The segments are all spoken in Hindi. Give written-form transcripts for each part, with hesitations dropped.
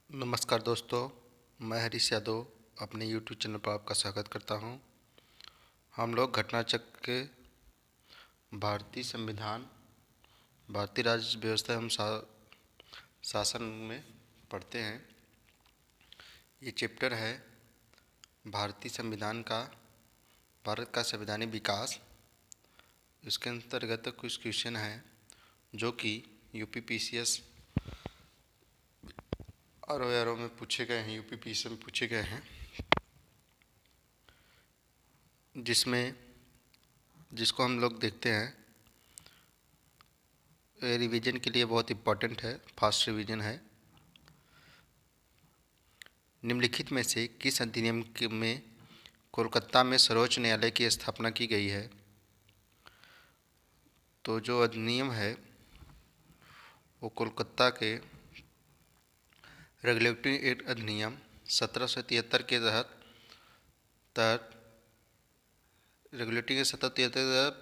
नमस्कार दोस्तों, मैं हरीश यादव अपने यूट्यूब चैनल पर आपका स्वागत करता हूं। हम लोग घटना चक्र के भारतीय संविधान, भारतीय राज्य व्यवस्था एवं शासन में पढ़ते हैं। ये चैप्टर है भारतीय संविधान का, भारत का संवैधानिक विकास। इसके अंतर्गत कुछ क्वेश्चन हैं जो कि यूपीपीसीएस आर में पूछे गए हैं, यूपीपीसीएस में पूछे गए हैं, जिसको हम लोग देखते हैं। रिवीजन के लिए बहुत इम्पोर्टेंट है, फास्ट रिवीजन है। निम्नलिखित में से किस अधिनियम में कोलकाता में सर्वोच्च न्यायालय की स्थापना की गई है? तो जो अधिनियम है वो कोलकाता के रेगुलेटरी एक्ट अधिनियम 1773 के तहत रेगुलेटरी 1773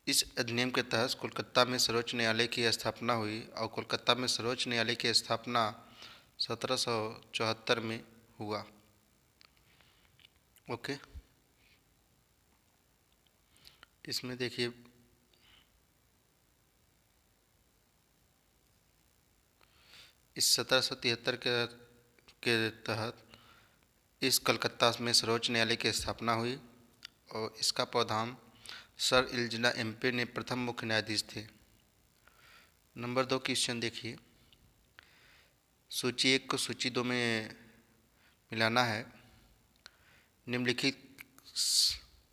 इस अधिनियम के तहत कोलकाता में सर्वोच्च न्यायालय की स्थापना हुई और कोलकाता में सर्वोच्च न्यायालय की स्थापना 1774 में हुआ। ओके, इसमें देखिए इस 1773 के तहत इस कलकत्ता में सर्वोच्च न्यायालय की स्थापना हुई और इसका प्रावधान सर इल्जना एम्पे ने प्रथम मुख्य न्यायाधीश थे। नंबर 2 क्वेश्चन देखिए, सूची 1 को सूची 2 में मिलाना है। निम्नलिखित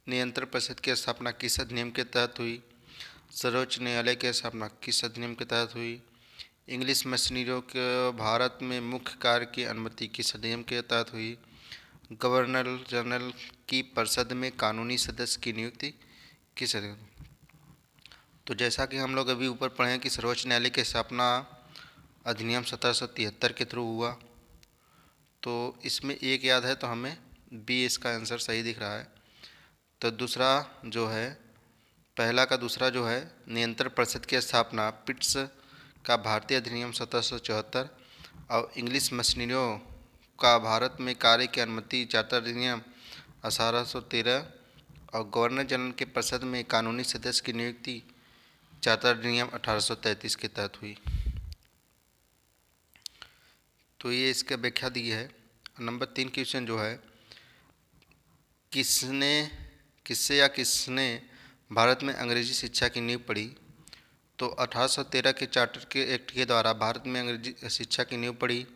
नियंत्रण परिषद की स्थापना किस अधिनियम के तहत हुई? सर्वोच्च न्यायालय की स्थापना किस अधिनियम के तहत हुई? इंग्लिश मशीनरियों के भारत में मुख्य कार्य की अनुमति किस अधिनियम के तहत हुई? गवर्नर जनरल की परिषद में कानूनी सदस्य की नियुक्ति किस अधिनियम? तो जैसा कि हम लोग अभी ऊपर पढ़े कि सर्वोच्च न्यायालय की स्थापना अधिनियम 1773 के थ्रू हुआ, तो इसमें एक याद है तो हमें बी इसका आंसर सही दिख रहा है। तो दूसरा जो है, पहला का दूसरा जो है, नियंत्रण परिषद की स्थापना पिट्स का भारतीय अधिनियम 1774 और इंग्लिश मशीनरियों का भारत में कार्य की अनुमति चार्टर अधिनियम 1813 और गवर्नर जनरल के परिषद में कानूनी सदस्य की नियुक्ति चार्टर अधिनियम 1833 के तहत हुई। तो ये इसका व्याख्या दी है। नंबर 3 क्वेश्चन जो है, किसने भारत में अंग्रेजी शिक्षा की नींव पड़ी? तो 1813 के चार्टर के एक्ट के द्वारा भारत में अंग्रेजी शिक्षा की नींव पड़ी।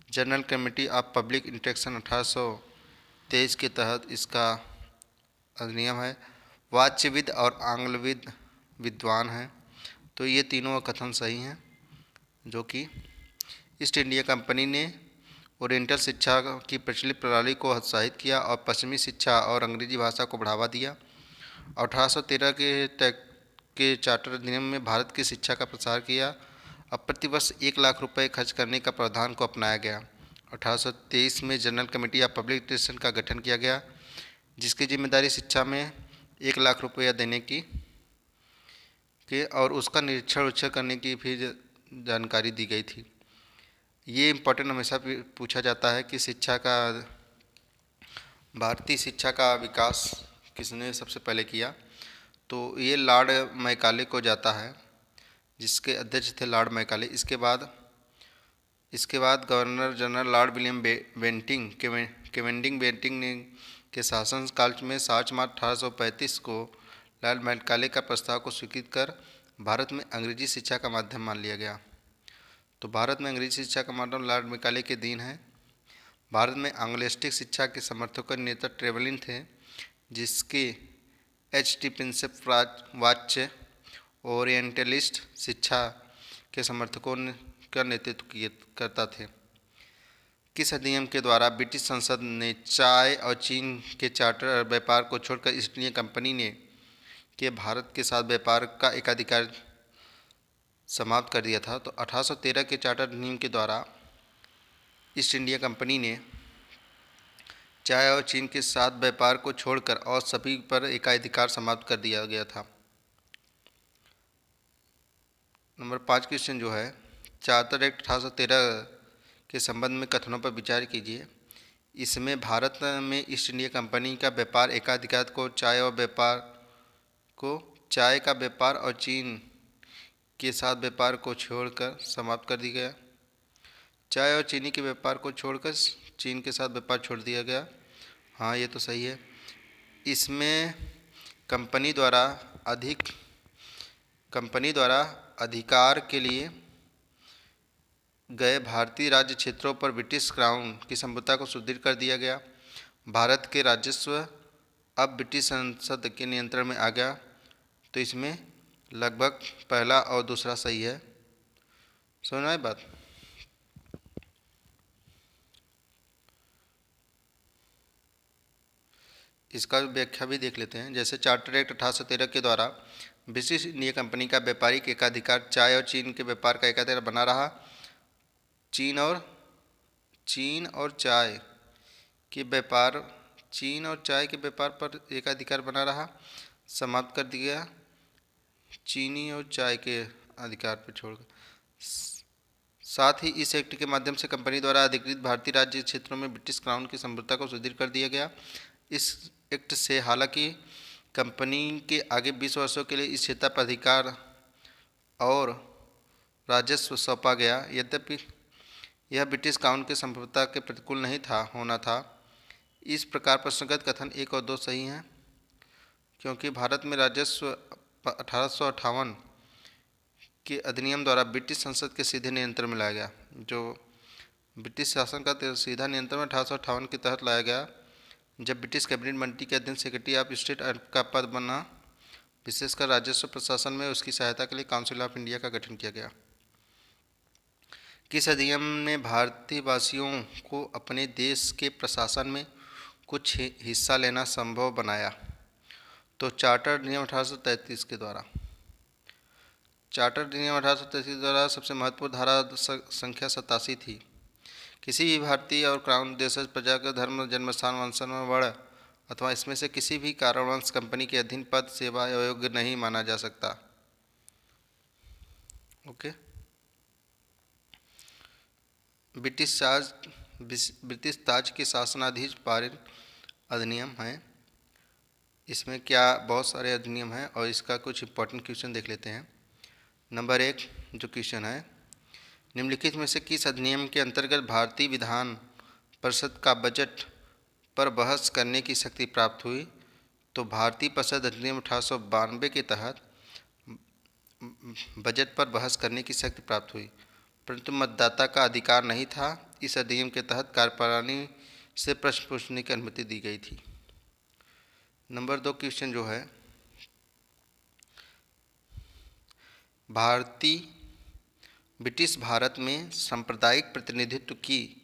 General committee of public instruction 1823 के तहत इसका अधिनियम है। वाच्यविद और आंग्लविद विद्वान हैं। तो ये तीनों कथन सही हैं, जो कि ईस्ट इंडिया कंपनी ने ओरिएंटल शिक्षा की प्रचलित प्रणाली को हतोत्साहित किया और पश्चिमी शिक्षा और अंग्रेजी भाषा को बढ़ावा दिया। 1813 के चार्टर अधिनियम में भारत की शिक्षा का प्रसार किया। अब प्रतिवर्ष 1 लाख रुपए खर्च करने का प्रावधान को अपनाया गया। 1823 में general committee of public education का गठन किया गया, जिसकी जिम्मेदारी शिक्षा में 1 लाख रुपया देने की और उसका निरीक्षण करने की भी जानकारी दी गई थी। ये इम्पोर्टेंट हमेशा पूछा जाता है कि भारतीय शिक्षा का विकास किसने सबसे पहले किया? तो ये लॉर्ड मैकाले को जाता है, जिसके अध्यक्ष थे लॉर्ड मैकाले। इसके बाद governor general Lord William Cavendish Bentinck ने के शासनकाल में 7 मार्च 1835 को लॉर्ड मैकाले का प्रस्ताव को स्वीकृत कर भारत में अंग्रेजी शिक्षा का माध्यम मान लिया गया। तो भारत में अंग्रेजी शिक्षा का माध्यम लॉर्ड मैकाले के दिन है। भारत में एंग्लिस्टिक शिक्षा के समर्थकों के नेता ट्रेवलिन थे, जिसके H.T. प्रिंसेप वाच्य ओरिएंटलिस्ट शिक्षा के समर्थकों का नेतृत्व करता थे। किस अधिनियम के द्वारा ब्रिटिश संसद ने चाय और चीन के चार्टर व्यापार को छोड़कर ईस्ट इंडिया कंपनी के भारत के साथ व्यापार का एकाधिकार समाप्त कर दिया था? तो 1813 के चार्टर अधिनियम के द्वारा ईस्ट इंडिया कंपनी ने चाय और चीन के साथ व्यापार को छोड़कर और सभी पर एकाधिकार समाप्त कर दिया गया था। नंबर 5 क्वेश्चन जो है, चार्टर एक्ट 1813 के संबंध में कथनों पर विचार कीजिए। इसमें भारत में ईस्ट इंडिया कंपनी का व्यापार एकाधिकार को चाय का व्यापार और चीन के साथ व्यापार को छोड़कर समाप्त कर दिया गया। चाय और चीनी के व्यापार को छोड़कर चीन के साथ व्यापार छोड़ दिया गया। हाँ, ये तो सही है। इसमें कंपनी द्वारा अधिकार के लिए गए भारतीय राज्य क्षेत्रों पर ब्रिटिश क्राउन की संप्रभुता को सुदृढ़ कर दिया गया। भारत के राजस्व अब ब्रिटिश संसद के नियंत्रण में आ गया। तो इसमें लगभग पहला और दूसरा सही है। सुना है बात। इसका व्याख्या भी देख लेते हैं। जैसे चार्टर एक्ट 1813 के द्वारा ब्रिटिश इंडिया कंपनी का व्यापारिक एकाधिकार चाय और चीन के व्यापार का एकाधिकार बना रहा। चीन और चाय के व्यापार पर एकाधिकार बना रहा, समाप्त कर दिया चीनी और चाय के अधिकार पर छोड़कर। साथ ही इस एक्ट के माध्यम से कंपनी द्वारा अधिकृत भारतीय राज्य क्षेत्रों में ब्रिटिश क्राउन की संप्रभुता को सुदृढ़ कर दिया गया। इस एक्ट से हालांकि कंपनी के आगे 20 वर्षों के लिए इस क्षेत्र पर अधिकार और राजस्व सौंपा गया। यद्यपि यह ब्रिटिश क्राउन के संप्रभुता के प्रतिकूल नहीं होना था। इस प्रकार प्रश्नगत कथन 1 और 2 सही हैं, क्योंकि भारत में राजस्व 1858 के अधिनियम द्वारा ब्रिटिश संसद के सीधे नियंत्रण में लाया गया। जो ब्रिटिश शासन का सीधा नियंत्रण 1858 के तहत लाया गया, जब ब्रिटिश कैबिनेट मंत्री के अधीन सेक्रेटरी ऑफ स्टेट का पद बना। विशेषकर राजस्व प्रशासन में उसकी सहायता के लिए काउंसिल ऑफ इंडिया का गठन किया गया। किस अधिनियम ने भारतीय वासियों को अपने देश के प्रशासन में कुछ हिस्सा लेना संभव बनाया? तो चार्टर अधिनियम 1833 के द्वारा। चार्टर अधिनियम 1833 के द्वारा सबसे महत्वपूर्ण धारा संख्या 87 थी। किसी भी भारतीय और क्राउन देशज प्रजा का धर्म, जन्मस्थान, वंशानुक्रम, वर्ण अथवा इसमें से किसी भी कारणवश कंपनी के अधीन पद, सेवा योग्य नहीं माना जा सकता। ओके। ब्रिटिश ताज के शासनाधीश पारित अधिनियम हैं। इसमें क्या बहुत सारे अधिनियम हैं और इसका कुछ इंपॉर्टेंट क्वेश्चन देख लेते हैं। नंबर 1 जो क्वेश्चन है, निम्नलिखित में से किस अधिनियम के अंतर्गत भारतीय विधान परिषद का बजट पर बहस करने की शक्ति प्राप्त हुई? तो भारतीय परिषद अधिनियम 1892 के तहत बजट पर बहस करने की शक्ति प्राप्त हुई, परंतु मतदाता का अधिकार नहीं था। इस अधिनियम के तहत कार्यप्रणाली से प्रश्न पूछने की अनुमति दी गई थी। नंबर 2 क्वेश्चन जो है, ब्रिटिश भारत में सांप्रदायिक प्रतिनिधित्व की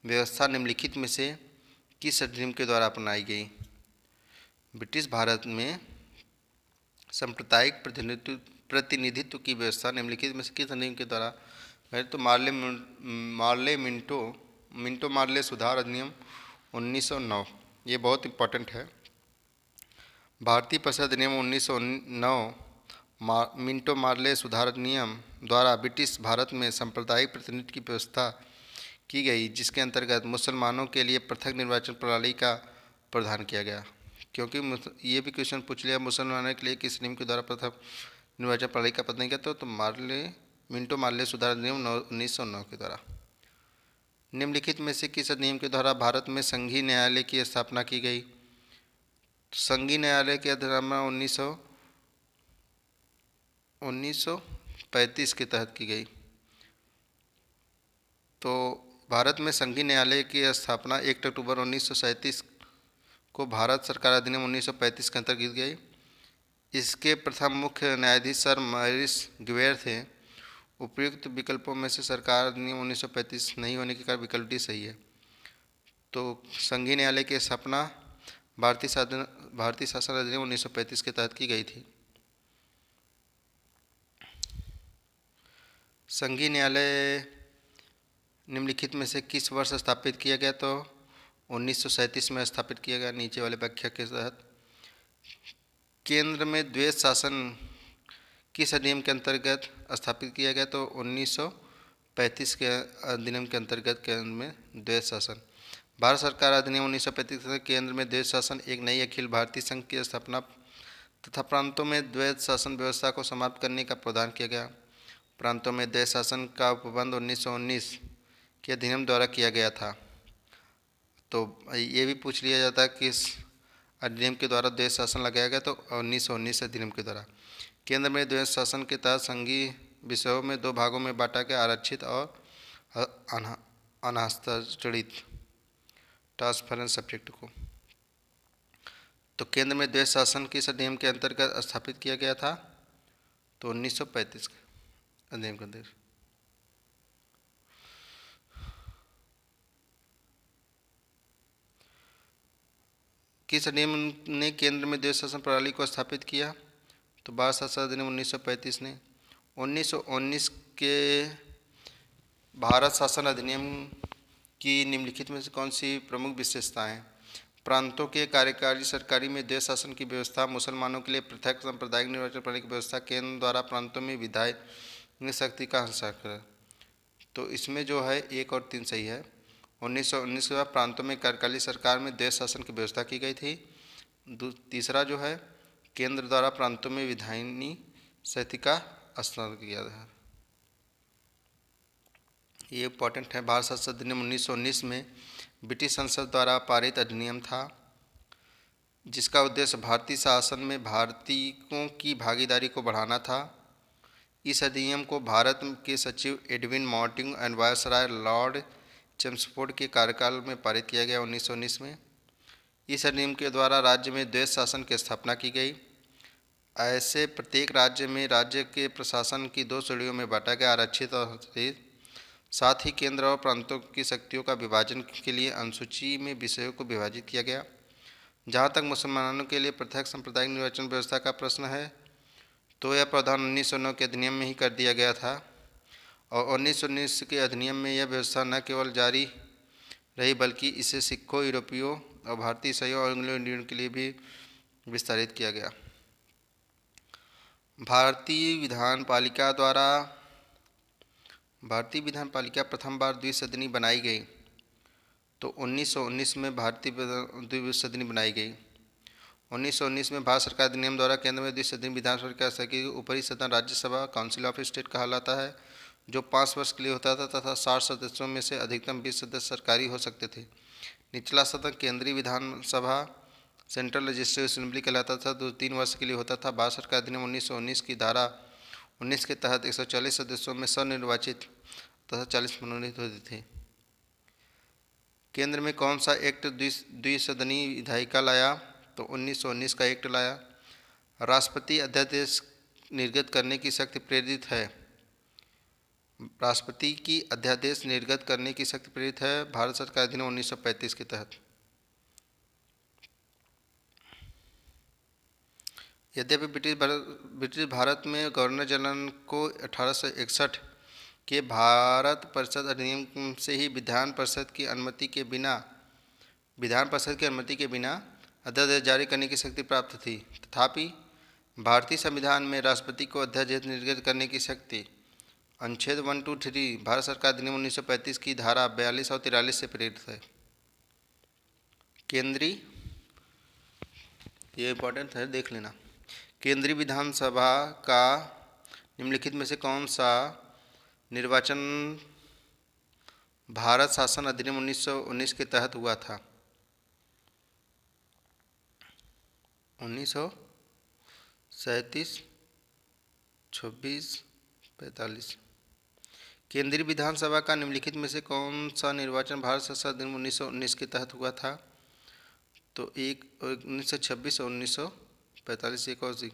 व्यवस्था निम्नलिखित में से किस अधिनियम के द्वारा अपनाई गई? ब्रिटिश भारत में सांप्रदायिक प्रतिनिधित्व की व्यवस्था निम्नलिखित में से किस अधिनियम के द्वारा? तो मिंटो मार्ले सुधार अधिनियम 1909, ये बहुत इंपॉर्टेंट है। भारतीय परिषद अधिनियम 1909 मिंटो मार्ले सुधार अधिनियम द्वारा ब्रिटिश भारत में सांप्रदायिक प्रतिनिधित्व की व्यवस्था की गई, जिसके अंतर्गत मुसलमानों के लिए पृथक निर्वाचन प्रणाली का प्रावधान किया गया। क्योंकि ये भी क्वेश्चन पूछ लिया, मुसलमानों के लिए किस नियम के द्वारा पृथक निर्वाचन प्रणाली का प्रावधान किया, तो मिंटो मार्ले सुधार अधिनियम 1909 के द्वारा। निम्नलिखित में से किस अधिनियम के द्वारा भारत में संघीय न्यायालय की स्थापना की गई? संघीय न्यायालय की अधिनियम 1935 के तहत की गई। तो भारत में संघीय न्यायालय की स्थापना 1 अक्टूबर 1937 को भारत सरकार अधिनियम 1935 के अंतर्गत गई। इसके प्रथम मुख्य न्यायाधीश सर मॉरिस ग्वेयर थे। उपयुक्त विकल्पों में से सरकार अधिनियम 1935 नहीं होने के कारण विकल्प डी सही है। तो संघीय न्यायालय की स्थापना भारतीय शासन अधिनियम 1935 के तहत की गई थी। संघीय न्यायालय निम्नलिखित में से किस वर्ष स्थापित किया गया? तो 1937 में स्थापित किया गया। नीचे वाले व्याख्या के तहत केंद्र में द्वैध शासन किस अधिनियम के अंतर्गत स्थापित किया गया? तो 1935 1935 के अधिनियम के अंतर्गत केंद्र में द्वैध शासन। भारत सरकार अधिनियम 1935 से केंद्र में द्वैध शासन एक नई अखिल भारतीय संघ की स्थापना तथा प्रांतों में द्वैध शासन व्यवस्था को समाप्त करने का प्रावधान किया गया। प्रांतों में द्वैध शासन का उपबंध 1919 के अधिनियम द्वारा किया गया था। तो ये भी पूछ लिया जाता है कि इस अधिनियम के द्वारा द्वैध शासन लगाया गया, तो 1919 अधिनियम के द्वारा। केंद्र में द्वैध शासन के तहत संघीय विषयों में दो भागों में बांटा गया, आरक्षित और अनहस्ताक्षरित ट्रांसफरेंस सब्जेक्ट को। तो केंद्र में द्वैध शासन किस अधिनियम के अंतर्गत स्थापित किया गया था? तो 1935 के अधिनियम के अंतर्गत। किस अधिनियम ने केंद्र में द्वैध शासन प्रणाली को स्थापित किया? तो भारत शासन अधिनियम 1935 ने। 1919 के भारत शासन अधिनियम की निम्नलिखित में से कौन सी प्रमुख विशेषताएं हैं? प्रांतों के कार्यकारी सरकारी में द्वैध शासन की व्यवस्था, मुसलमानों के लिए पृथक सांप्रदायिक निर्वाचन प्रणाली की व्यवस्था, केंद्र द्वारा प्रांतों में विधायी शक्ति का हस्ताक्षर। तो इसमें जो है 1 और 3 सही है। 1919 के बाद प्रांतों में कार्यकारी सरकार में द्वैध शासन की व्यवस्था की गई थी। तीसरा जो है केंद्र द्वारा प्रांतों में विधायी शक्ति का हस्तांतरण किया था। ये इम्पोर्टेंट है। भारत शासन अधिनियम 1919 में ब्रिटिश संसद द्वारा पारित अधिनियम था, जिसका उद्देश्य भारतीय शासन में भारतीयों की भागीदारी को बढ़ाना था। इस अधिनियम को भारत के सचिव Edwin Martin and viceroy Lord Chelmsford के कार्यकाल में पारित किया गया 1919 में। इस अधिनियम के द्वारा राज्य में द्वैध शासन की स्थापना की गई। ऐसे प्रत्येक राज्य में राज्य के प्रशासन की 2 श्रेणियों में बांटा गया, आरक्षित और अनआरक्षित। साथ ही केंद्र और प्रांतों की शक्तियों का विभाजन के लिए अनुसूची में विषयों को विभाजित किया गया। जहाँ तक मुसलमानों के लिए पृथक सांप्रदायिक निर्वाचन व्यवस्था का प्रश्न है, तो यह प्रावधान 1909 के अधिनियम में ही कर दिया गया था और 1919 के अधिनियम में यह व्यवस्था न केवल जारी रही बल्कि इसे सिखों, यूरोपियों और भारतीय ईसाइयों और एंग्लो इंडियन के लिए भी विस्तारित किया गया। भारतीय विधान पालिका प्रथम बार द्विसदनी बनाई गई। तो 1919 में भारतीय द्विसदनी बनाई गई। 1919 में भारत सरकार अधिनियम द्वारा केंद्र में द्विसदनी विधानसभा की ऊपरी सदन राज्यसभा काउंसिल ऑफ स्टेट कहलाता है, जो 5 वर्ष के लिए होता था तथा 60 सदस्यों में से अधिकतम 20 सदस्य सरकारी हो सकते थे। निचला सदन केंद्रीय विधानसभा सेंट्रल लेजिस्लेटिव असेंबली कहलाता था, जो 3 वर्ष के लिए होता था। भारत सरकार अधिनियम 1919 की धारा 19 के तहत 140 सदस्यों में स्वनिर्वाचित तथा 40 मनोनीत होते थे। केंद्र में कौन सा एक्ट द्विसदनी विधायिका लाया? तो 1919 का एक्ट लाया। राष्ट्रपति अध्यादेश निर्गत करने की शक्ति प्रेरित है। राष्ट्रपति की अध्यादेश निर्गत करने की शक्ति प्रेरित है भारत सरकार अधिनियम 1935 के तहत। यद्यपि ब्रिटिश भारत में गवर्नर जनरल को 1861 के भारत परिषद अधिनियम से ही विधान परिषद की अनुमति के बिना अध्यादेश जारी करने की शक्ति प्राप्त थी। तथापि भारतीय संविधान में राष्ट्रपति को अध्यादेश निर्गत करने की शक्ति अनुच्छेद 123 भारत सरकार अधिनियम 1935 की धारा 42 और 43 से प्रेरित है। ये इम्पोर्टेंट है, देख लेना। केंद्रीय विधानसभा का निम्नलिखित में से कौन सा निर्वाचन भारत शासन अधिनियम 1919 के तहत हुआ था? 1937, 26, 45। केंद्रीय विधानसभा का निम्नलिखित में से कौन सा निर्वाचन भारत शासन अधिनियम 1919 के तहत हुआ था? तो 1926 और 1945। एक और सी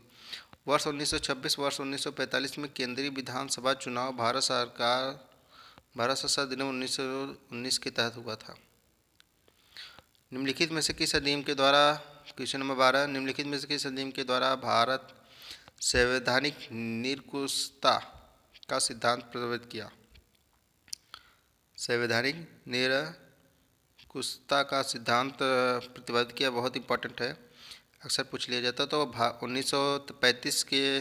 वर्ष 1945 में केंद्रीय विधानसभा चुनाव भारत शासन अधिनियम 1919 के तहत हुआ था। निम्नलिखित में से किस अधिनियम के द्वारा, क्वेश्चन नंबर 12, निम्नलिखित में से किस अधिनियम के द्वारा भारत संवैधानिक निरंकुशता का सिद्धांत प्रवर्तित किया? संवैधानिक निरंकुशता का सिद्धांत प्रतिपादित किया, बहुत इंपॉर्टेंट है, अक्सर पूछ लिया जाता। तो 1935 के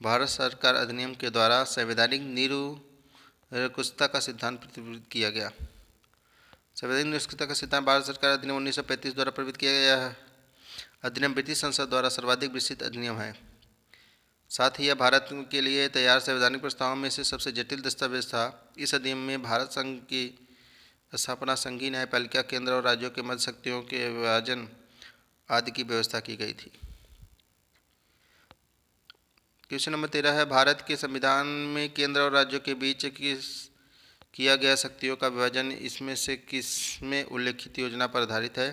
भारत सरकार अधिनियम के द्वारा संवैधानिक निरंकुशता का सिद्धांत प्रतिपादित किया गया। संवैधानिक निरंकुशता का सिद्धांत भारत सरकार अधिनियम 1935 द्वारा प्रस्तुत किया गया है। अधिनियम ब्रिटिश संसद द्वारा सर्वाधिक विस्तृत अधिनियम है। साथ ही यह भारत के लिए तैयार संवैधानिक प्रस्तावों में से सबसे जटिल दस्तावेज था। इस अधिनियम में भारत संघ की स्थापना, संघीय न्यायपालिका, केंद्र और राज्यों के मध्य शक्तियों के विभाजन आदि की व्यवस्था की गई थी। क्वेश्चन नंबर 13 है, भारत के संविधान में केंद्र और राज्यों के बीच किया गया शक्तियों का विभाजन इसमें से किस में उल्लिखित योजना पर आधारित है?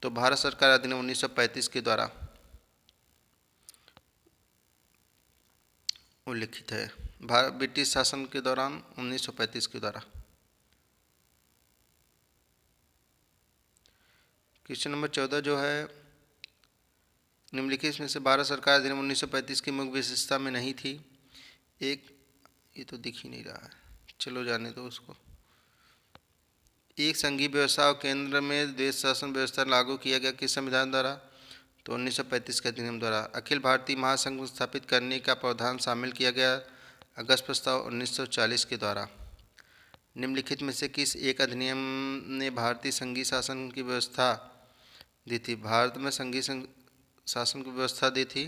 तो भारत सरकार अधिनियम 1935 के द्वारा उल्लिखित है। ब्रिटिश शासन के दौरान 1935 के द्वारा। क्वेश्चन नंबर 14 जो है, निम्नलिखित में से भारत सरकार अधिनियम 1935 की मुख्य विशेषता में नहीं थी। एक, ये तो दिख ही नहीं रहा है, चलो जाने दो उसको। एक, संघीय व्यवस्था और केंद्र में देश शासन व्यवस्था लागू किया गया किस संविधान द्वारा? तो 1935 के अधिनियम द्वारा। अखिल भारतीय महासंघ स्थापित करने का प्रावधान शामिल किया गया अगस्त प्रस्ताव 1940 के द्वारा। निम्नलिखित में से किस एक अधिनियम ने भारतीय संघीय शासन की व्यवस्था दी थी? भारत में संघीय शासन की व्यवस्था दी थी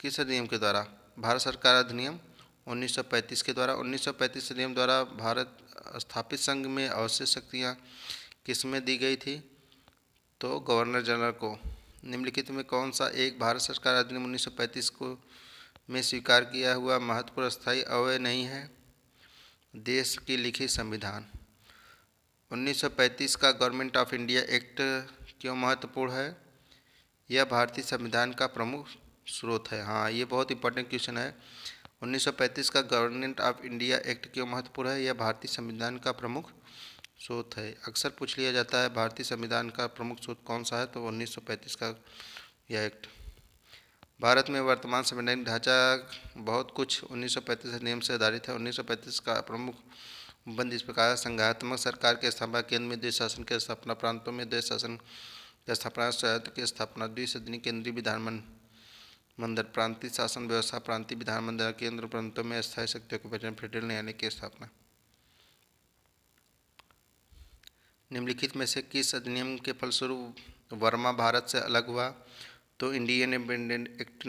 किस अधिनियम के द्वारा? भारत सरकार अधिनियम 1935 के द्वारा। 1935 अधिनियम द्वारा भारत स्थापित संघ में आवश्यक शक्तियाँ किसमें दी गई थी? तो गवर्नर जनरल को। निम्नलिखित में कौन सा एक भारत सरकार अधिनियम 1935 को में स्वीकार किया हुआ महत्वपूर्ण स्थायी अवयव नहीं है? देश की लिखित संविधान। 1935 का गवर्नमेंट ऑफ इंडिया एक्ट क्यों महत्वपूर्ण है? यह भारतीय संविधान का प्रमुख स्रोत है। हाँ, ये बहुत इंपॉर्टेंट क्वेश्चन है। 1935 का गवर्नमेंट ऑफ इंडिया एक्ट क्यों महत्वपूर्ण है? यह भारतीय संविधान का प्रमुख स्रोत है। अक्सर पूछ लिया जाता है भारतीय संविधान का प्रमुख स्रोत कौन सा है, तो 1935 का यह एक्ट। भारत में वर्तमान संवैधानिक ढांचा बहुत कुछ 1935 अधिनियम से आधारित है। 1935 का प्रमुख बंद इस प्रकार: संघात्मक सरकार की स्थापना, केंद्र में देश शासन की स्थापना, प्रांतों में देश शासन की स्थापना, स्वायत्त की स्थापना, द्विसदनीय केंद्रीय विधानमंडल, प्रांतीय शासन व्यवस्था, प्रांतीय विधानमंडल, केंद्र प्रांतों में स्थायी शक्तियों के विभाजन, फेडरल न्यायालय की स्थापना। निम्नलिखित में से किस अधिनियम के फलस्वरूप वर्मा भारत से अलग हुआ? तो Indian independence act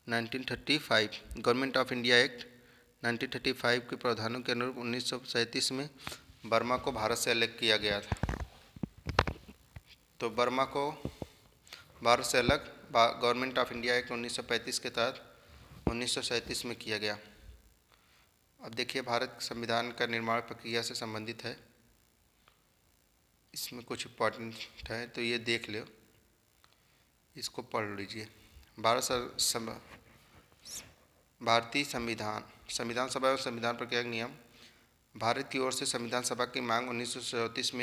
1935, government of India act 1935 के प्रावधानों के अनुरूप 1937 में वर्मा को भारत से अलग किया गया था। तो वर्मा को भारत से अलग गवर्नमेंट ऑफ इंडिया एक्ट 1935 के तहत 1937 में किया गया। अब देखिए, भारत संविधान का निर्माण प्रक्रिया से संबंधित है, इसमें कुछ इम्पॉर्टेंट है तो ये देख लो, इसको पढ़ लीजिए। भारतीय संविधान सभा और संविधान प्रक्रिया के नियम। भारत की ओर से संविधान सभा की मांग 1934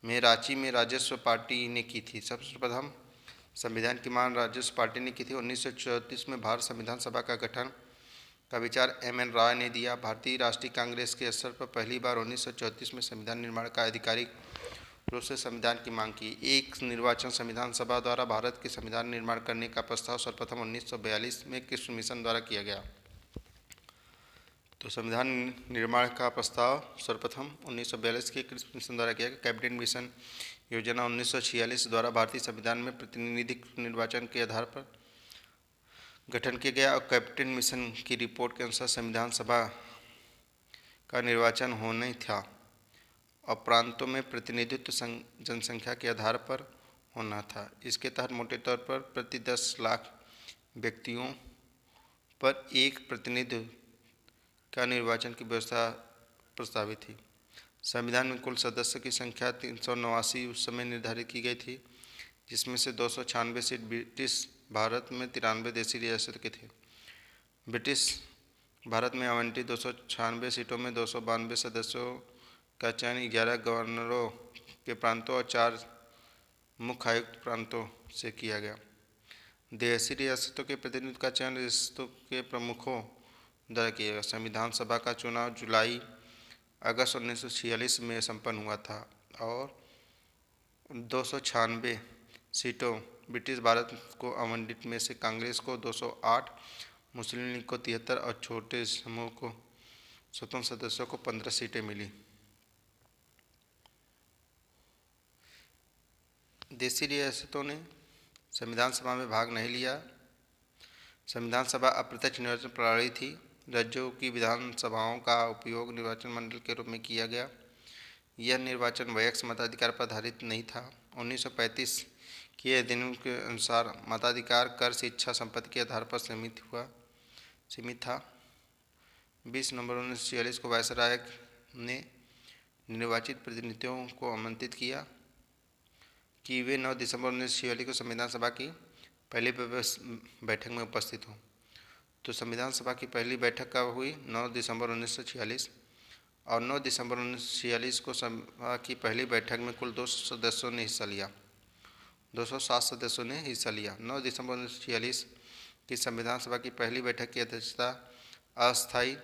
में रांची में राजस्व पार्टी ने की थी। सबसे प्रथम संविधान की मांग राजस्व पार्टी ने की थी। 1934 में भारत संविधान सभा का गठन का विचार M.N. रॉय ने दिया। भारतीय राष्ट्रीय कांग्रेस के स्तर पर पहली बार 1934 में संविधान निर्माण का आधिकारिक रूप से संविधान की मांग की। एक निर्वाचन संविधान सभा द्वारा भारत के संविधान निर्माण करने का प्रस्ताव सर्वप्रथम 1942 में कृष्ण मिशन द्वारा किया गया। तो संविधान निर्माण का प्रस्ताव सर्वप्रथम 1942 के कृष्ण मिशन द्वारा किया गया। कैबिनेट मिशन योजना 1946 द्वारा भारतीय संविधान में प्रतिनिधि निर्वाचन के आधार पर गठन किया गया और कैबिनेट मिशन की रिपोर्ट के अनुसार संविधान सभा का निर्वाचन होना था और प्रांतों में प्रतिनिधित्व जनसंख्या के आधार पर होना था। इसके तहत मोटे तौर पर प्रति 10 लाख व्यक्तियों पर एक प्रतिनिधि का निर्वाचन की व्यवस्था प्रस्तावित थी। संविधान में कुल सदस्यों की संख्या 389 उस समय निर्धारित की गई थी, जिसमें से 296 सीट ब्रिटिश भारत में 93 देशी रियासत के थे। ब्रिटिश भारत में आवंटित 296 सीटों में 292 सदस्यों का चयन 11 गवर्नरों के प्रांतों और 4 मुख्य आयुक्त प्रांतों से किया गया। देशी रियासतों के प्रतिनिधित्व का चयन रियासतों के प्रमुखों द्वारा किया गया। संविधान सभा का चुनाव अगस्त 1946 में संपन्न हुआ था और 296 सीटों ब्रिटिश भारत को आवंटित में से कांग्रेस को 208 मुस्लिम लीग को 73 और छोटे समूह को स्वतंत्र सदस्यों को 15 सीटें मिली। देशी रियासतों ने संविधान सभा में भाग नहीं लिया। संविधान सभा अप्रत्यक्ष निर्वाचन प्रणाली थी। राज्यों की विधानसभाओं का उपयोग निर्वाचन मंडल के रूप में किया गया। यह निर्वाचन वयस्क मताधिकार पर आधारित नहीं था। 1935 के अधिनियम के अनुसार मताधिकार कर, शिक्षा, संपत्ति के आधार पर सीमित था। 20 नवंबर 1946 को वायसराय ने निर्वाचित प्रतिनिधियों को आमंत्रित किया कि वे 9 दिसंबर 1946 को संविधान सभा की पहली बैठक में उपस्थित हों। तो संविधान सभा की पहली बैठक कब हुई? 9 दिसंबर 1946। और 9 दिसंबर 1946 को सभा की पहली बैठक में कुल 200 सदस्यों ने हिस्सा लिया। 207 सदस्यों ने हिस्सा लिया। 9 दिसंबर 1946 की संविधान सभा की पहली बैठक की अध्यक्षता अस्थायी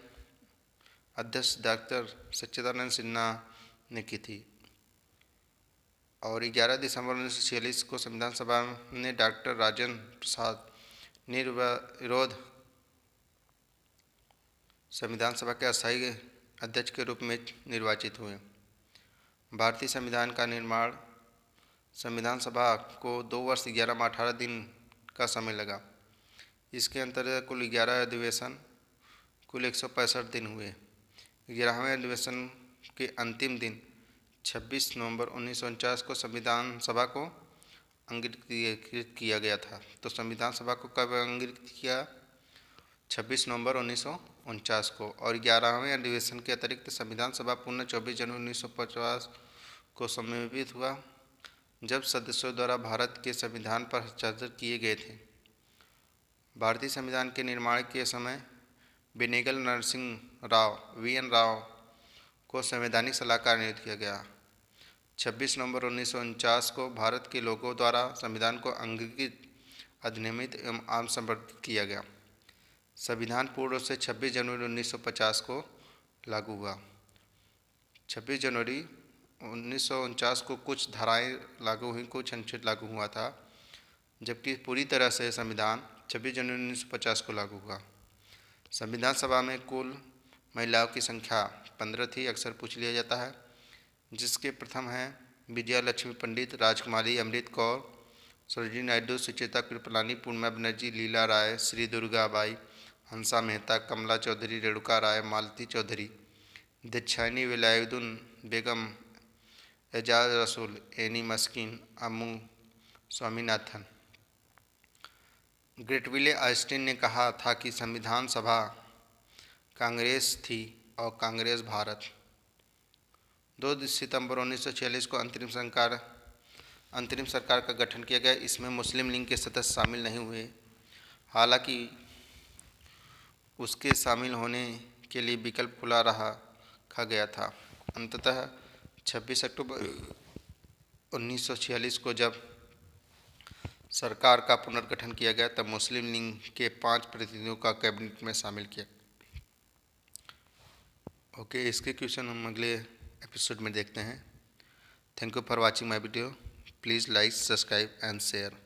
अध्यक्ष डॉक्टर सच्चिदानंद सिन्हा ने की थी। और 11 दिसंबर 1946 को संविधान सभा ने डॉक्टर राजेंद्र प्रसाद निर्विरोध संविधान सभा के अस्थायी अध्यक्ष के रूप में निर्वाचित हुए। भारतीय संविधान का निर्माण संविधान सभा को 2 वर्ष 11 माह 18 दिन का समय लगा। इसके अंतर्गत कुल 11 अधिवेशन कुल 165 दिन हुए। 11वें अधिवेशन के अंतिम दिन 26 नवंबर 1949 को संविधान सभा को अंगीकृत किया गया था। तो संविधान सभा को कब अंगीकृत किया? 26 नवंबर 1949 को। और 11वें अधिवेशन के अतिरिक्त संविधान सभा पुनः 24 जनवरी 1950 को समन्वित हुआ, जब सदस्यों द्वारा भारत के संविधान पर हस्ताक्षर किए गए थे। भारतीय संविधान के निर्माण के समय बेनेगल नरसिंह राव VN राव को संवैधानिक सलाहकार नियुक्त किया गया। 26 नवंबर 1949 को भारत के लोगों द्वारा संविधान को अंगीकृत, अधिनियमित एवं आम संवर्धित किया गया। संविधान पूर्ण रूप से 26 जनवरी 1950 को लागू हुआ। 26 जनवरी 1949 को कुछ धाराएं लागू हुई, कुछ अनुच्छेद लागू हुआ था, जबकि पूरी तरह से संविधान 26 जनवरी 1950 को लागू हुआ। संविधान सभा में कुल महिलाओं की संख्या 15 थी। अक्सर पूछ लिया जाता है, जिसके प्रथम हैं विजया लक्ष्मी पंडित, राजकुमारी अमृत कौर, सरोजिनी नायडू, सुचेता कृपलानी, पूर्णिमा बनर्जी, लीला राय, श्री दुर्गा बाई, हंसा मेहता, कमला चौधरी, रेणुका राय, मालती चौधरी, दाक्षायणी वेलायुद्दीन बेगम, एजाज रसूल, एनी मस्किन, अम्मू स्वामीनाथन। ग्रेटविले ऑस्टिन ने कहा था कि संविधान सभा कांग्रेस थी और कांग्रेस भारत। 2 सितंबर 1946 को अंतरिम सरकार का गठन किया गया। इसमें मुस्लिम लीग के सदस्य शामिल नहीं हुए, हालांकि उसके शामिल होने के लिए विकल्प खुला रखा गया था। अंततः 26 अक्टूबर 1946 को जब सरकार का पुनर्गठन किया गया, तब मुस्लिम लीग के 5 प्रतिनिधियों का कैबिनेट में शामिल किया। ओके, इसके क्वेश्चन हम अगले एपिसोड में देखते हैं। Thank you for watching my video. Please like, subscribe and share.